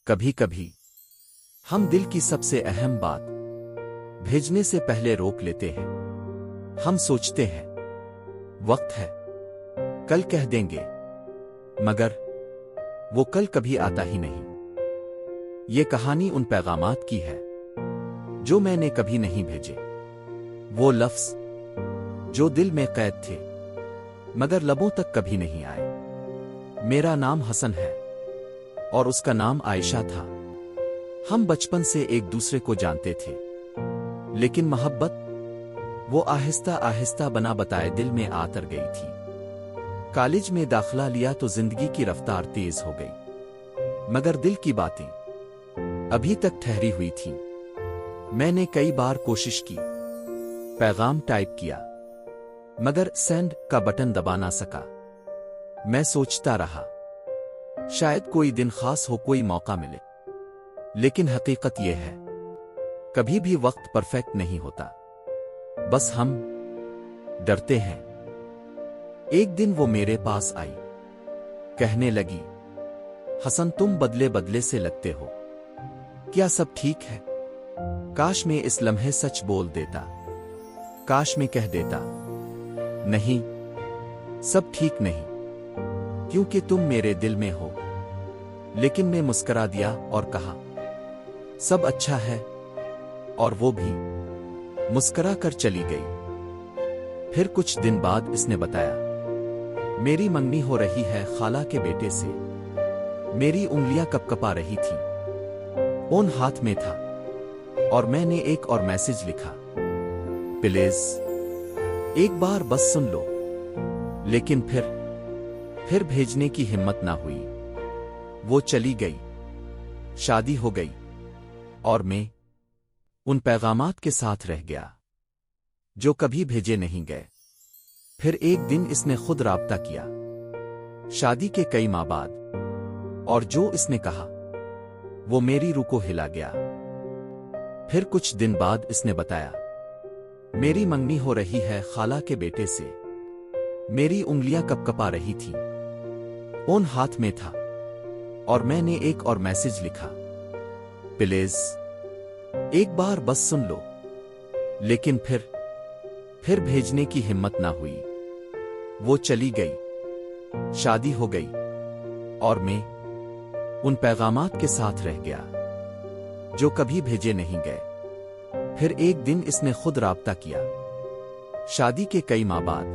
کبھی کبھی ہم دل کی سب سے اہم بات بھیجنے سے پہلے روک لیتے ہیں۔ ہم سوچتے ہیں وقت ہے، کل کہہ دیں گے، مگر وہ کل کبھی آتا ہی نہیں۔ یہ کہانی ان پیغامات کی ہے جو میں نے کبھی نہیں بھیجے، وہ لفظ جو دل میں قید تھے مگر لبوں تک کبھی نہیں آئے۔ میرا نام حسن ہے اور اس کا نام عائشہ تھا۔ ہم بچپن سے ایک دوسرے کو جانتے تھے، لیکن محبت وہ آہستہ آہستہ بنا بتائے دل میں آتر گئی تھی۔ کالج میں داخلہ لیا تو زندگی کی رفتار تیز ہو گئی، مگر دل کی باتیں ابھی تک ٹھہری ہوئی تھیں۔ میں نے کئی بار کوشش کی، پیغام ٹائپ کیا، مگر سینڈ کا بٹن دبا نہ سکا۔ میں سوچتا رہا شاید کوئی دن خاص ہو، کوئی موقع ملے، لیکن حقیقت یہ ہے کبھی بھی وقت پرفیکٹ نہیں ہوتا، بس ہم ڈرتے ہیں۔ ایک دن وہ میرے پاس آئی، کہنے لگی، حسن تم بدلے بدلے سے لگتے ہو، کیا سب ٹھیک ہے؟ کاش میں اس لمحے سچ بول دیتا، کاش میں کہہ دیتا نہیں، سب ٹھیک نہیں، کیونکہ تم میرے دل میں ہو۔ لیکن میں مسکرا دیا اور کہا سب اچھا ہے، اور وہ بھی مسکرا کر چلی گئی۔ پھر کچھ دن بعد اس نے بتایا میری منگنی ہو رہی ہے خالہ کے بیٹے سے۔ میری انگلیاں کپکپا رہی تھی، فون ہاتھ میں تھا، اور میں نے ایک اور میسج لکھا، پلیز ایک بار بس سن لو۔ لیکن پھر بھیجنے کی ہمت نہ ہوئی۔ وہ چلی گئی، شادی ہو گئی، اور میں ان پیغامات کے ساتھ رہ گیا جو کبھی بھیجے نہیں گئے۔ پھر ایک دن اس نے خود رابطہ کیا، شادی کے کئی ماہ بعد، اور جو اس نے کہا وہ میری روح کو ہلا گیا۔ پھر کچھ دن بعد اس نے بتایا میری منگنی ہو رہی ہے خالہ کے بیٹے سے۔ میری انگلیاں کپکپا رہی تھیں، فون ہاتھ میں تھا، اور میں نے ایک اور میسج لکھا، پلیز ایک بار بس سن لو۔ لیکن پھر بھیجنے کی ہمت نہ ہوئی۔ وہ چلی گئی، شادی ہو گئی، اور میں ان پیغامات کے ساتھ رہ گیا جو کبھی بھیجے نہیں گئے۔ پھر ایک دن اس نے خود رابطہ کیا، شادی کے کئی ماہ بعد،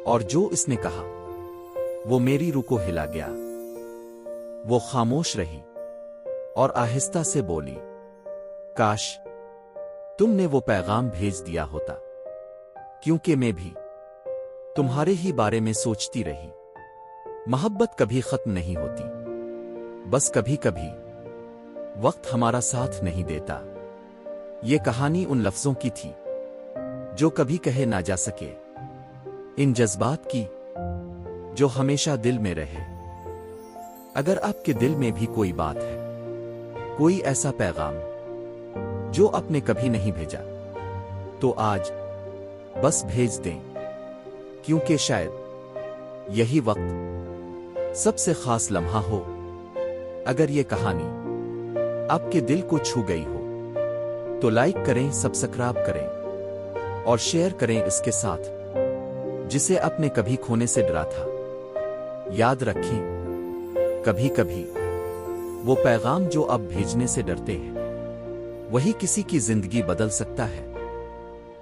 اور جو اس نے کہا وہ میری روح کو ہلا گیا۔ وہ خاموش رہی اور آہستہ سے بولی، کاش تم نے وہ پیغام بھیج دیا ہوتا، کیونکہ میں بھی تمہارے ہی بارے میں سوچتی رہی۔ محبت کبھی ختم نہیں ہوتی، بس کبھی کبھی وقت ہمارا ساتھ نہیں دیتا۔ یہ کہانی ان لفظوں کی تھی جو کبھی کہے نہ جا سکے، ان جذبات کی جو ہمیشہ دل میں رہے۔ اگر آپ کے دل میں بھی کوئی بات ہے، کوئی ایسا پیغام جو آپ نے کبھی نہیں بھیجا، تو آج بس بھیج دیں، کیونکہ شاید یہی وقت سب سے خاص لمحہ ہو۔ اگر یہ کہانی آپ کے دل کو چھو گئی ہو تو لائک کریں، سبسکرائب کریں، اور شیئر کریں اس کے ساتھ جسے آپ نے کبھی کھونے سے ڈرا تھا۔ یاد رکھیں، کبھی کبھی وہ پیغام جو اب بھیجنے سے ڈرتے ہیں، وہی کسی کی زندگی بدل سکتا ہے۔